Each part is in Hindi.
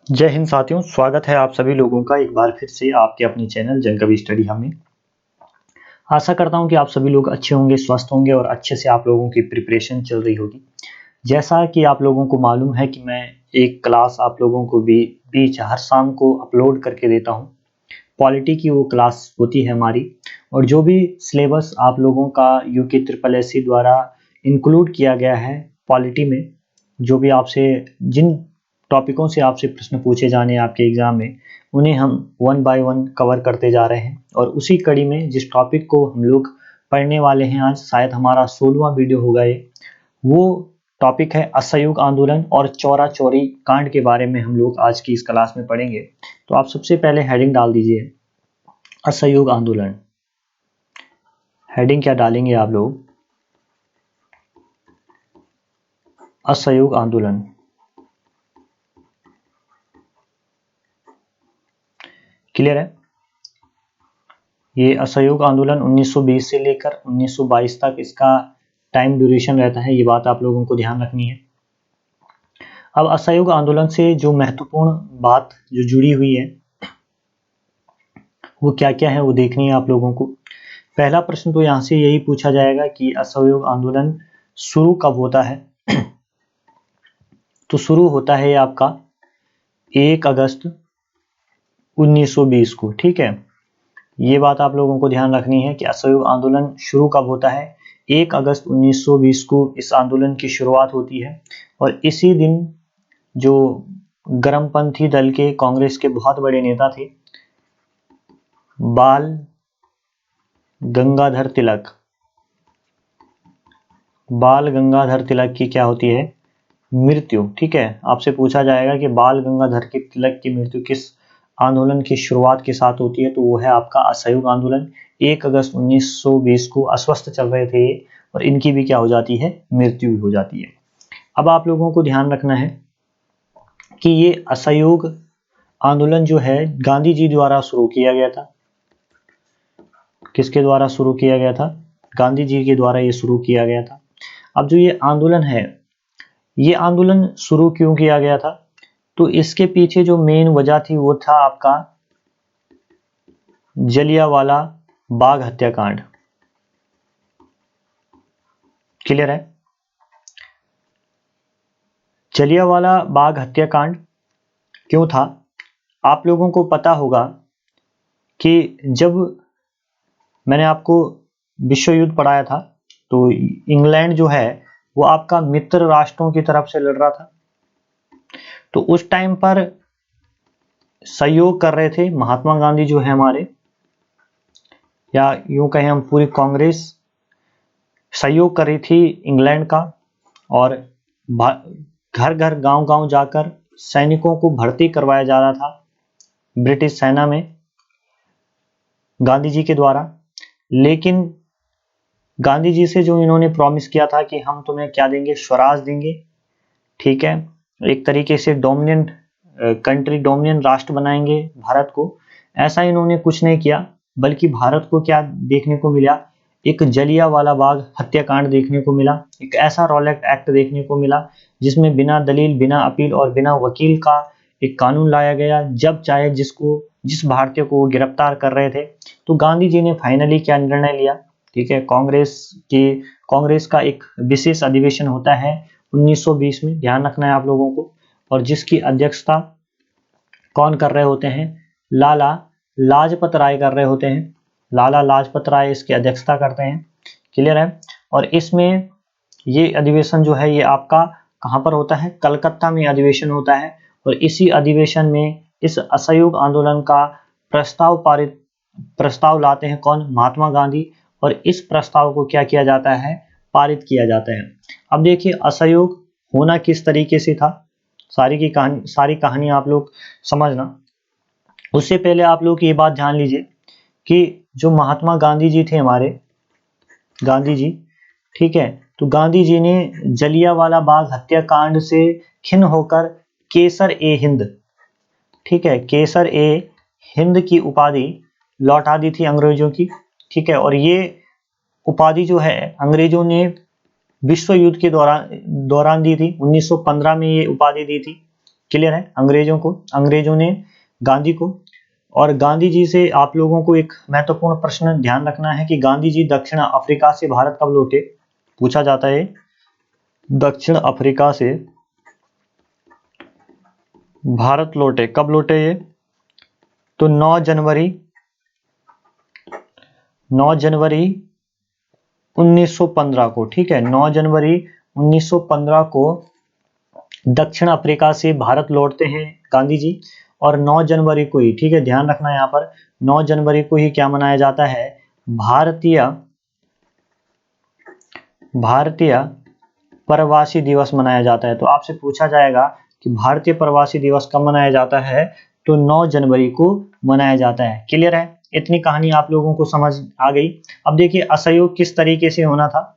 जय हिंद साथियों, स्वागत है आप सभी लोगों का एक बार फिर से आपके अपने चैनल जनकवि स्टडी हब में। आशा करता हूं कि आप सभी लोग अच्छे होंगे, स्वस्थ होंगे और अच्छे से आप लोगों की प्रिपरेशन चल रही होगी। जैसा कि आप लोगों को मालूम है कि मैं एक क्लास आप लोगों को बीच हर शाम को अपलोड करके देता हूं। पॉलिटी की वो क्लास होती है हमारी, और जो भी सिलेबस आप लोगों का यूके ट्रिपल एससी द्वारा इंक्लूड किया गया है पॉलिटी में, जो भी आपसे जिन टॉपिकों से आपसे प्रश्न पूछे जाने हैं आपके एग्जाम में, उन्हें हम वन बाय वन कवर करते जा रहे हैं। और उसी कड़ी में जिस टॉपिक को हम लोग पढ़ने वाले हैं आज, शायद हमारा 16वां वीडियो होगा ये, वो टॉपिक है असहयोग आंदोलन और चौरा चौरी कांड के बारे में हम लोग आज की इस क्लास में पढ़ेंगे। तो आप सबसे पहले हेडिंग डाल दीजिए असहयोग आंदोलन। हेडिंग क्या डालेंगे आप लोग? असहयोग आंदोलन। क्लियर है? ये असहयोग आंदोलन 1920 से लेकर 1922 तक इसका टाइम ड्यूरेशन रहता है। ये बात आप लोगों को ध्यान रखनी है। अब असहयोग आंदोलन से जो महत्वपूर्ण बात जो जुड़ी हुई है वो क्या क्या है वो देखनी है आप लोगों को। पहला प्रश्न तो यहाँ से यही पूछा जाएगा कि असहयोग आंदोलन शुरू कब होता है। तो शुरू होता है आपका 1 अगस्त 1920 को। ठीक है, ये बात आप लोगों को ध्यान रखनी है कि असहयोग आंदोलन शुरू कब होता है। 1 अगस्त 1920 को इस आंदोलन की शुरुआत होती है। और इसी दिन जो गर्मपंथी दल के कांग्रेस के बहुत बड़े नेता थे बाल गंगाधर तिलक की क्या होती है? मृत्यु। ठीक है, आपसे पूछा जाएगा कि बाल गंगाधर के तिलक की मृत्यु किस आंदोलन की शुरुआत के साथ होती है, तो वो है आपका असहयोग आंदोलन। 1 अगस्त 1920 को अस्वस्थ चल रहे थे और इनकी भी क्या हो जाती है? मृत्यु हो जाती है। अब आप लोगों को ध्यान रखना है कि ये असहयोग आंदोलन जो है गांधी जी द्वारा शुरू किया गया था। किसके द्वारा शुरू किया गया था? गांधी जी के द्वारा ये शुरू किया गया था। अब जो ये आंदोलन है, ये आंदोलन शुरू क्यों किया गया था? तो इसके पीछे जो मेन वजह थी वो था आपका जलियांवाला बाग हत्याकांड। क्लियर है? जलियांवाला बाग हत्याकांड क्यों था? आप लोगों को पता होगा कि जब मैंने आपको विश्व युद्ध पढ़ाया था तो इंग्लैंड जो है वो आपका मित्र राष्ट्रों की तरफ से लड़ रहा था। तो उस टाइम पर सहयोग कर रहे थे महात्मा गांधी जो है हमारे, या यूं कहें हम पूरी कांग्रेस सहयोग कर रही थी इंग्लैंड का। और घर घर गांव गांव जाकर सैनिकों को भर्ती करवाया जा रहा था ब्रिटिश सेना में गांधी जी के द्वारा। लेकिन गांधी जी से जो इन्होंने प्रॉमिस किया था कि हम तुम्हें क्या देंगे? स्वराज देंगे। ठीक है, एक तरीके से डोमिनेंट कंट्री, डोमिनेंट राष्ट्र बनाएंगे भारत को। ऐसा इन्होंने कुछ नहीं किया, बल्कि भारत को क्या देखने को मिला? एक जलियांवाला बाग हत्याकांड देखने को मिला। एक ऐसा रॉलेट एक्ट देखने को मिला जिसमें बिना दलील, बिना अपील और बिना वकील का एक कानून लाया गया। जब चाहे जिस भारतीय को वो गिरफ्तार कर रहे थे। तो गांधी जी ने फाइनली क्या निर्णय लिया? ठीक है, कांग्रेस का एक विशेष अधिवेशन होता है 1920 में, ध्यान रखना है आप लोगों को। और जिसकी अध्यक्षता कौन कर रहे होते हैं? लाला लाजपत राय कर रहे होते हैं। लाला लाजपत राय इसकी अध्यक्षता करते हैं। क्लियर है? और इसमें ये अधिवेशन जो है ये आपका कहां पर होता है? कलकत्ता में अधिवेशन होता है। और इसी अधिवेशन में इस असहयोग आंदोलन का प्रस्ताव लाते हैं कौन? महात्मा गांधी। और इस प्रस्ताव को क्या किया जाता है? पारित किया जाता है। अब देखिए असहयोग होना किस तरीके से था, सारी कहानी आप लोग समझना। उससे पहले आप लोग ये बात जान लीजिए कि जो महात्मा गांधी जी थे हमारे, गांधी जी, ठीक है, तो गांधी जी ने जलियांवाला बाग हत्याकांड से खिन्न होकर केसर ए हिंद, ठीक है, केसर ए हिंद की उपाधि लौटा दी थी अंग्रेजों की। ठीक है, और ये उपाधि जो है अंग्रेजों ने विश्व युद्ध के दौरान दी थी। 1915 में ये उपाधि दी थी। क्लियर है? अंग्रेजों ने गांधी को, और गांधी जी से आप लोगों को एक महत्वपूर्ण प्रश्न ध्यान रखना है कि गांधी जी दक्षिण अफ्रीका से भारत कब लौटे, पूछा जाता है। दक्षिण अफ्रीका से भारत लौटे, कब लौटे ये? तो 9 जनवरी 1915 को, ठीक है, 9 जनवरी 1915 को दक्षिण अफ्रीका से भारत लौटते हैं गांधी जी। और 9 जनवरी को ही, ठीक है, ध्यान रखना यहाँ पर 9 जनवरी को ही क्या मनाया जाता है? भारतीय प्रवासी दिवस मनाया जाता है। तो आपसे पूछा जाएगा कि भारतीय प्रवासी दिवस कब मनाया जाता है? तो 9 जनवरी को मनाया जाता है। क्लियर है? इतनी कहानी आप लोगों को समझ आ गई। अब देखिए असहयोग किस तरीके से होना था।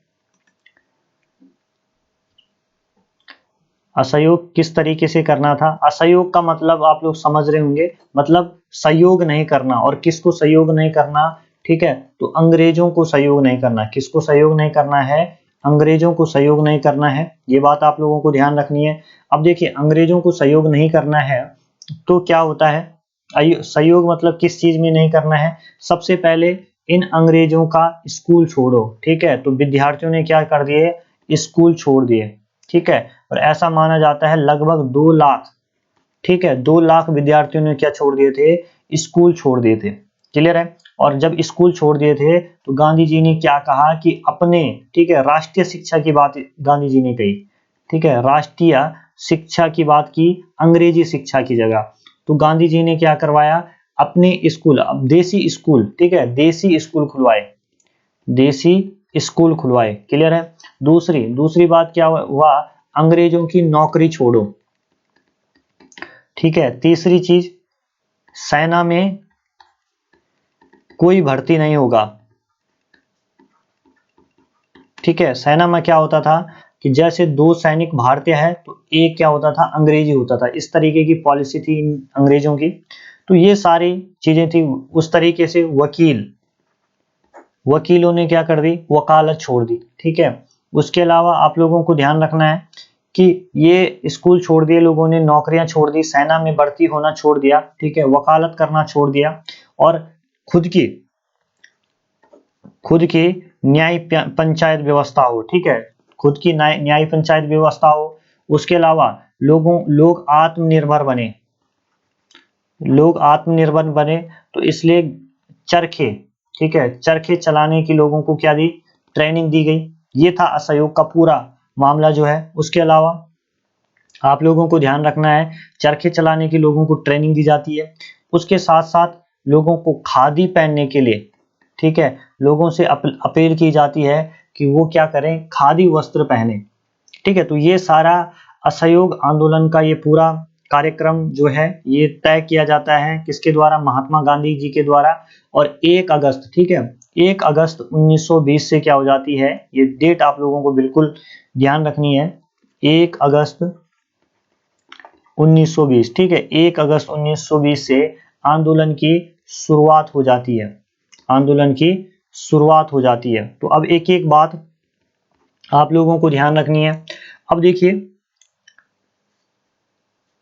असहयोग किस तरीके से करना था? असहयोग का मतलब आप लोग समझ रहे होंगे, मतलब सहयोग नहीं करना। और किसको सहयोग नहीं करना? ठीक है, तो अंग्रेजों को सहयोग नहीं करना। किसको सहयोग नहीं करना है? अंग्रेजों को सहयोग नहीं करना है। ये बात आप लोगों को ध्यान रखनी है। अब देखिए अंग्रेजों को सहयोग नहीं करना है तो क्या होता है? सहयोग मतलब किस चीज में नहीं करना है? सबसे पहले इन अंग्रेजों का स्कूल छोड़ो, ठीक है। तो विद्यार्थियों ने क्या कर दिए? स्कूल छोड़ दिए, ठीक है। और ऐसा माना जाता है लगभग 2 लाख, ठीक है, 2 लाख विद्यार्थियों ने क्या छोड़ दिए थे? स्कूल छोड़ दिए थे। क्लियर है? और जब स्कूल छोड़ दिए थे तो गांधी जी ने क्या कहा कि अपने, ठीक है, राष्ट्रीय शिक्षा की बात गांधी जी ने कही, ठीक है, राष्ट्रीय शिक्षा की बात की अंग्रेजी शिक्षा की जगह। तो गांधी जी ने क्या करवाया? अपने स्कूल, अब देसी स्कूल, ठीक है, देसी स्कूल खुलवाए, देसी स्कूल खुलवाए। क्लियर है? दूसरी बात क्या हुआ? अंग्रेजों की नौकरी छोड़ो, ठीक है। तीसरी चीज, सेना में कोई भर्ती नहीं होगा, ठीक है। सेना में क्या होता था कि जैसे 2 सैनिक भारतीय है तो एक क्या होता था? अंग्रेजी होता था। इस तरीके की पॉलिसी थी अंग्रेजों की। तो ये सारी चीजें थी। उस तरीके से वकीलों ने क्या कर दी? वकालत छोड़ दी, ठीक है। उसके अलावा आप लोगों को ध्यान रखना है कि ये स्कूल छोड़ दिए लोगों ने, नौकरियां छोड़ दी, सेना में भर्ती होना छोड़ दिया, ठीक है, वकालत करना छोड़ दिया, और खुद की न्याय पंचायत व्यवस्था हो, ठीक है, खुद की न्याय पंचायत व्यवस्था हो। उसके अलावा लोग आत्मनिर्भर बने, तो इसलिए चरखे, ठीक है, चरखे चलाने की लोगों को क्या दी? ट्रेनिंग दी गई। ये था असहयोग का पूरा मामला जो है। उसके अलावा आप लोगों को ध्यान रखना है, चरखे चलाने की लोगों को ट्रेनिंग दी जाती है। उसके साथ साथ लोगों को खादी पहनने के लिए, ठीक है, लोगों से अपील की जाती है कि वो क्या करें? खादी वस्त्र पहने, ठीक है। तो ये सारा असहयोग आंदोलन का ये पूरा कार्यक्रम जो है ये तय किया जाता है किसके द्वारा? महात्मा गांधी जी के द्वारा। और 1 अगस्त, ठीक है, 1 अगस्त 1920 से क्या हो जाती है? ये डेट आप लोगों को बिल्कुल ध्यान रखनी है। 1 अगस्त 1920, ठीक है, 1 अगस्त 1920 से आंदोलन की शुरुआत हो जाती है। आंदोलन की शुरुआत हो जाती है। तो अब एक एक बात आप लोगों को ध्यान रखनी है। अब देखिए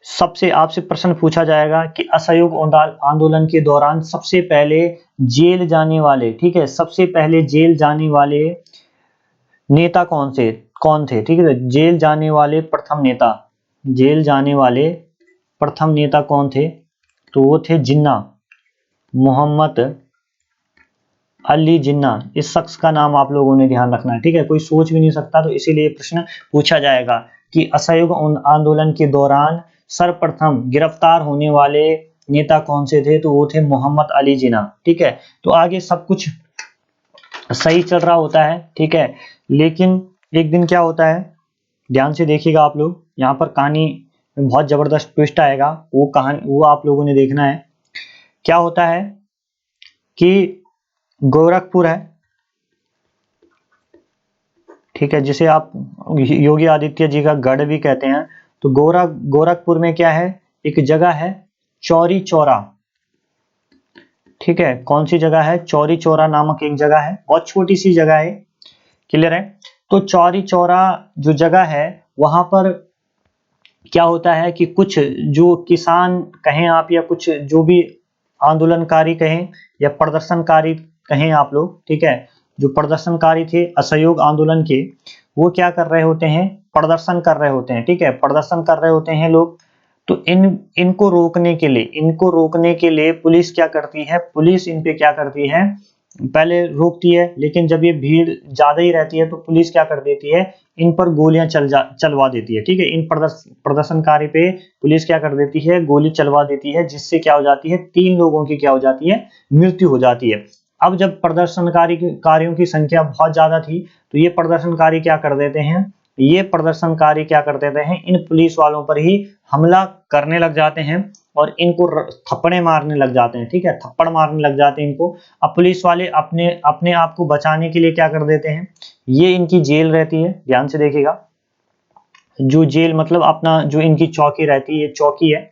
सबसे आपसे प्रश्न पूछा जाएगा कि असहयोग आंदोलन के दौरान सबसे पहले जेल जाने वाले, ठीक है, सबसे पहले जेल जाने वाले नेता कौन थे? ठीक है, जेल जाने वाले प्रथम नेता कौन थे? तो वो थे जिन्ना, मोहम्मद अली जिन्ना। इस शख्स का नाम आप लोगों ने ध्यान रखना है, ठीक है, कोई सोच भी नहीं सकता, तो इसीलिए प्रश्न पूछा जाएगा कि असहयोग आंदोलन के दौरान सर्वप्रथम गिरफ्तार होने वाले नेता कौन से थे? तो वो थे मोहम्मद अली जिन्ना, ठीक है। तो आगे सब कुछ सही चल रहा होता है, ठीक है, लेकिन एक दिन क्या होता है, ध्यान से देखिएगा आप लोग, यहाँ पर कहानी में बहुत जबरदस्त ट्विस्ट आएगा, वो आप लोगों ने देखना है। क्या होता है कि गोरखपुर है, ठीक है, जिसे आप योगी आदित्य जी का गढ़ भी कहते हैं। तो गोरखपुर में क्या है? एक जगह है चौरी चौरा, ठीक है, कौन सी जगह है? चौरी चौरा नामक एक जगह है, बहुत छोटी सी जगह है। क्लियर है? तो चौरी चौरा जो जगह है वहां पर क्या होता है कि कुछ जो किसान कहें आप, या कुछ जो भी आंदोलनकारी कहें या प्रदर्शनकारी कहें आप लोग, ठीक है, जो प्रदर्शनकारी थे असहयोग आंदोलन के, वो क्या कर रहे होते हैं, प्रदर्शन कर रहे होते हैं, ठीक है, प्रदर्शन कर रहे होते हैं लोग। तो इनको रोकने के लिए पुलिस क्या करती है, पुलिस इन पे क्या करती है, पहले रोकती है, लेकिन जब ये भीड़ ज्यादा ही रहती है तो पुलिस क्या कर देती है, इन पर गोलियां चलवा देती है, ठीक है, इन प्रदर्शनकारी पे पुलिस क्या कर देती है, गोली चलवा देती है, जिससे क्या हो जाती है, 3 लोगों की क्या हो जाती है, मृत्यु हो जाती है। अब जब कारियों की संख्या बहुत ज्यादा थी, तो ये प्रदर्शनकारी क्या कर देते हैं, ये प्रदर्शनकारी क्या कर देते हैं, इन पुलिस वालों पर ही हमला करने लग जाते हैं और इनको थप्पड़े मारने लग जाते हैं, ठीक है, थप्पड़ मारने लग जाते हैं इनको। अब पुलिस वाले अपने अपने आप को बचाने के लिए क्या कर देते हैं, ये इनकी जेल रहती है, ध्यान से देखिएगा, जो जेल मतलब अपना जो इनकी चौकी रहती है, ये चौकी है,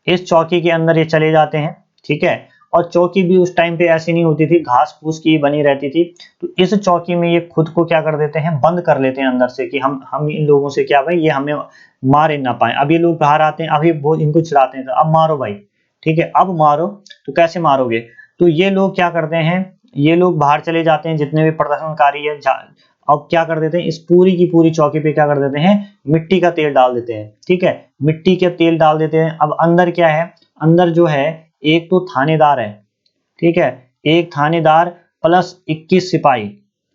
इस चौकी के अंदर ये चले जाते हैं, ठीक है। और चौकी भी उस टाइम पे ऐसी नहीं होती थी, घास फूस की बनी रहती थी। तो इस चौकी में ये खुद को क्या कर देते हैं, बंद कर लेते हैं अंदर से, कि हम इन लोगों से क्या भाई, ये हमें मार ही ना पाए। अब ये लोग बाहर आते हैं, अभी वो इनको चिढ़ाते हैं, तो अब मारो भाई, ठीक है, अब मारो। तो कैसे मारोगे, तो ये लोग क्या करते हैं, ये लोग बाहर चले जाते हैं, जितने भी प्रदर्शनकारी है, अब क्या कर देते हैं, इस पूरी की पूरी चौकी पे क्या कर देते हैं, मिट्टी का तेल डाल देते हैं, ठीक है, मिट्टी का तेल डाल देते हैं। अब अंदर क्या है, अंदर जो है, एक तो थानेदार है, ठीक है, एक थानेदार प्लस 21 सिपाही,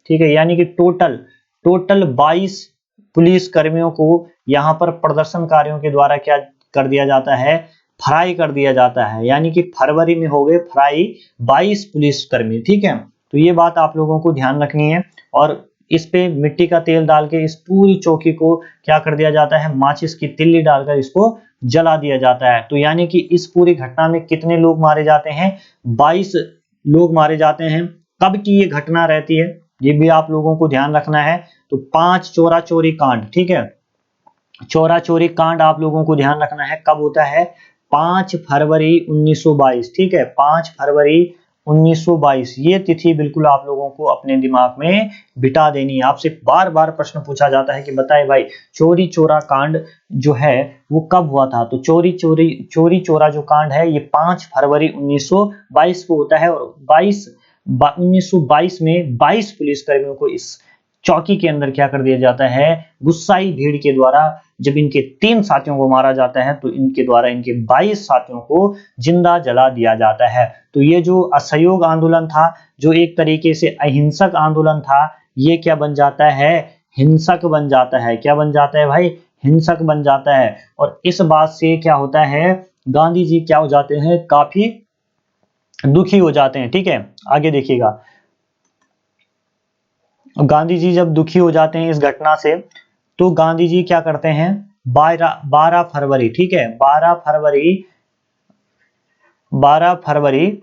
ठीक है, यानी कि टोटल टोटल 22 पुलिस कर्मियों को यहाँ पर प्रदर्शनकारियों के द्वारा क्या कर दिया जाता है, फ्राई कर दिया जाता है, यानी कि फरवरी में हो गए फ्राई 22 पुलिस कर्मी, ठीक है। तो ये बात आप लोगों को ध्यान रखनी है। और इस पे मिट्टी का तेल डाल के इस पूरी चौकी को क्या कर दिया जाता है, माचिस की तिल्ली डालकर इसको जला दिया जाता है। तो यानी कि इस पूरी घटना में कितने लोग मारे जाते हैं, 22 लोग मारे जाते हैं। कब की ये घटना रहती है, ये भी आप लोगों को ध्यान रखना है। तो 5 चोरा चोरी कांड, ठीक है, चोरा चोरी कांड आप लोगों को ध्यान रखना है, कब होता है, 5 फरवरी 1922, ठीक है, 5 फरवरी 1922, ये तिथि बिल्कुल आप लोगों को अपने दिमाग में बिठा देनी है। आपसे बार बार प्रश्न पूछा जाता है कि बताए भाई, चोरी चोरा कांड जो है वो कब हुआ था। तो चोरी चोरा जो कांड है ये 5 फरवरी 1922 को होता है। और 1922 में 22 पुलिस कर्मियों को इस चौकी के अंदर क्या कर दिया जाता है, गुस्साई भीड़ के द्वारा, जब इनके 3 साथियों को मारा जाता है तो इनके द्वारा इनके 22 साथियों को जिंदा जला दिया जाता है। तो ये जो असहयोग आंदोलन था, जो एक तरीके से अहिंसक आंदोलन था, ये क्या बन जाता है, हिंसक बन जाता है। क्या बन जाता है भाई, हिंसक बन जाता है। और इस बात से क्या होता है, गांधी जी क्या हो जाते हैं, काफी दुखी हो जाते हैं, ठीक है। आगे देखिएगा, गांधी जी जब दुखी हो जाते हैं इस घटना से, तो गांधी जी क्या करते हैं, 12 फरवरी, ठीक है, 12 फरवरी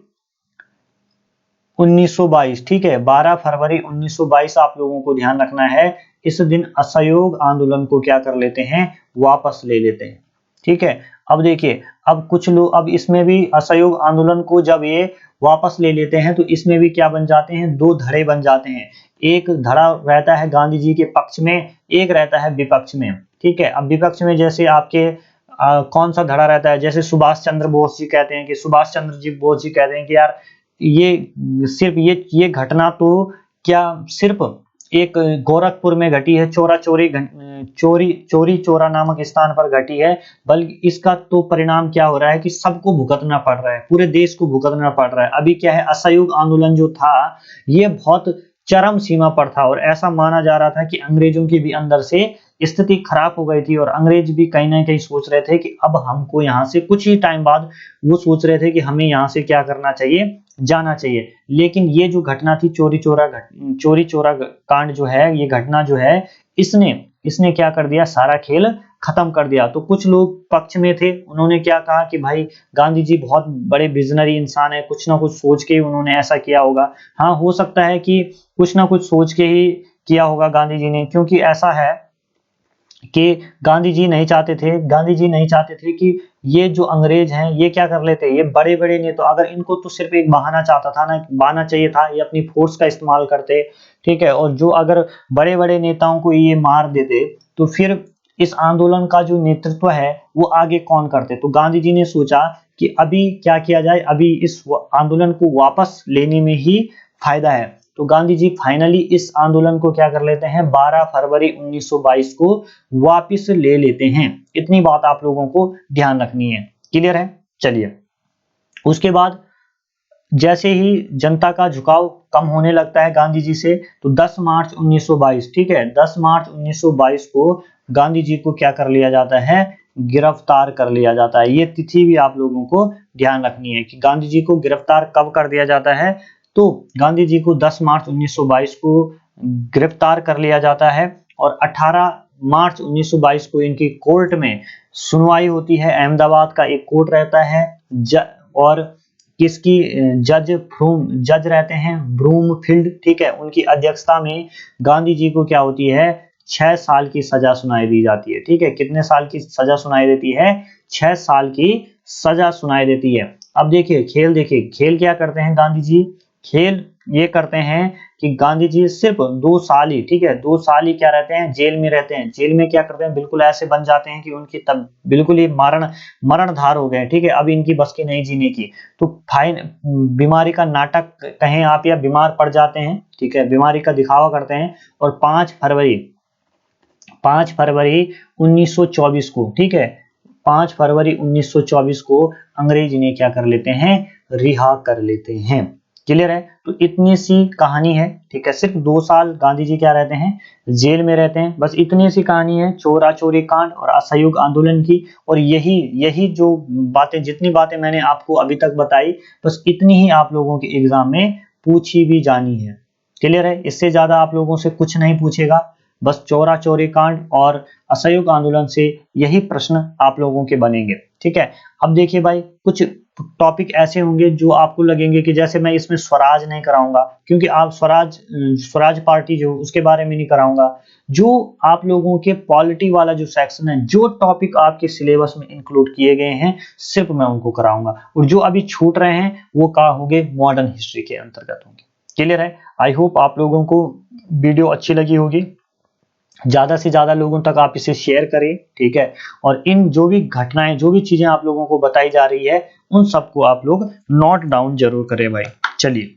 1922, ठीक है, 12 फरवरी 1922 आप लोगों को ध्यान रखना है। इस दिन असहयोग आंदोलन को क्या कर लेते हैं, वापस ले लेते हैं, ठीक है। अब देखिए, अब कुछ लोग, अब इसमें भी असहयोग आंदोलन को जब ये वापस ले लेते हैं तो इसमें भी क्या बन जाते हैं, 2 धड़े बन जाते हैं। एक धड़ा रहता है गांधी जी के पक्ष में, एक रहता है विपक्ष में, ठीक है। अब विपक्ष में जैसे आपके कौन सा धड़ा रहता है, जैसे सुभाष चंद्र बोस जी कहते हैं, कि सुभाष चंद्र जी बोस जी कहते हैं कि यार ये सिर्फ ये घटना तो क्या सिर्फ एक गोरखपुर में घटी है, चोरी चोरा नामक स्थान पर घटी है, बल्कि इसका तो परिणाम क्या हो रहा है कि सबको भुगतना पड़ रहा है, पूरे देश को भुगतना पड़ रहा है। अभी क्या है, असहयोग आंदोलन जो था ये बहुत चरम सीमा पर था, और ऐसा माना जा रहा था कि अंग्रेजों की भी अंदर से स्थिति खराब हो गई थी, और अंग्रेज भी कहीं ना कहीं सोच रहे थे कि अब हमको यहाँ से, कुछ ही टाइम बाद वो सोच रहे थे कि हमें यहाँ से क्या करना चाहिए, जाना चाहिए। लेकिन ये जो घटना थी, चोरी चोरा कांड जो है, ये घटना जो है, इसने इसने क्या कर दिया, सारा खेल खत्म कर दिया। तो कुछ लोग पक्ष में थे, उन्होंने क्या कहा कि भाई गांधी जी बहुत बड़े विजनरी इंसान है, कुछ ना कुछ सोच के ही उन्होंने ऐसा किया होगा। हाँ, हो सकता है कि कुछ ना कुछ सोच के ही किया होगा गांधी जी ने, क्योंकि ऐसा है कि गांधी जी नहीं चाहते थे कि ये जो अंग्रेज हैं ये क्या कर लेते, ये बड़े बड़े नेता, अगर इनको तो सिर्फ एक बहाना चाहता था ना, बहाना चाहिए था, ये अपनी फोर्स का इस्तेमाल करते, ठीक है। और जो अगर बड़े बड़े नेताओं को ये मार देते तो फिर इस आंदोलन का जो नेतृत्व है वो आगे कौन करते। तो गांधी जी ने सोचा कि अभी क्या किया जाए, अभी इस आंदोलन को वापस लेने में ही फायदा है। तो गांधी जी फाइनली इस आंदोलन को क्या कर लेते हैं, 12 फरवरी 1922 को वापस ले लेते हैं। इतनी बात आप लोगों को ध्यान रखनी है। क्लियर है? चलिए, उसके बाद जैसे ही जनता का झुकाव कम होने लगता है गांधी जी से, तो 10 मार्च 1922, ठीक है, 10 मार्च 1922 को गांधी जी को क्या कर लिया जाता है, गिरफ्तार कर लिया जाता है। ये तिथि भी आप लोगों को ध्यान रखनी है कि गांधी जी को गिरफ्तार कब कर दिया जाता है। तो गांधी जी को 10 मार्च 1922 को गिरफ्तार कर लिया जाता है और 18 मार्च 1922 को इनकी कोर्ट में सुनवाई होती है। अहमदाबाद का एक कोर्ट रहता है और किसकी जज रहते हैं ब्रूमफील्ड, ठीक है, उनकी अध्यक्षता में गांधी जी को क्या होती है, 6 साल की सजा सुनाई दी जाती है। ठीक है, कितने साल की सजा सुनाई देती है, 6 साल की सजा सुनाई देती है। अब देखिए खेल क्या करते हैं गांधी जी, खेल ये करते हैं कि गांधी जी सिर्फ 2 साल ही, ठीक है, 2 साल ही क्या रहते हैं, जेल में रहते हैं। जेल में क्या करते हैं, बिल्कुल ऐसे बन जाते हैं कि उनकी तब बिल्कुल ही मरणधार हो गए। ठीक है, अब इनकी बस की नहीं जीने की, तो फाइन बीमारी का नाटक कहें आप या बीमार पड़ जाते हैं। ठीक है, बीमारी का दिखावा करते हैं और 5 फरवरी 1924 को, ठीक है, 5 फरवरी 1924 को अंग्रेज ने क्या कर लेते हैं, रिहा कर लेते हैं। क्लियर है? तो इतनी सी कहानी है। ठीक है, सिर्फ 2 साल गांधी जी क्या रहते हैं, जेल में रहते हैं। बस इतनी सी कहानी है चोरा चोरी कांड और असहयोग आंदोलन की। और यही जो बातें, जितनी बातें मैंने आपको अभी तक बताई, बस इतनी ही आप लोगों के एग्जाम में पूछी भी जानी है। क्लियर है? इससे ज्यादा आप लोगों से कुछ नहीं पूछेगा। बस चोरा चोरी कांड और असहयोग आंदोलन से यही प्रश्न आप लोगों के बनेंगे। ठीक है, अब देखिए भाई, कुछ टॉपिक ऐसे होंगे जो आपको लगेंगे कि जैसे मैं इसमें स्वराज नहीं कराऊंगा, क्योंकि आप स्वराज पार्टी जो, उसके बारे में नहीं कराऊंगा। जो आप लोगों के पॉलिटी वाला जो सेक्शन है, जो टॉपिक आपके सिलेबस में इंक्लूड किए गए हैं, सिर्फ मैं उनको कराऊंगा। और जो अभी छूट रहे हैं वो क्या होंगे, मॉडर्न हिस्ट्री के अंतर्गत होंगे। क्लियर है? आई होप आप लोगों को वीडियो अच्छी लगी होगी। ज्यादा से ज्यादा लोगों तक आप इसे शेयर करें। ठीक है, और इन जो भी घटनाएं, जो भी चीजें आप लोगों को बताई जा रही है, उन सबको आप लोग नोट डाउन जरूर करें भाई। चलिए।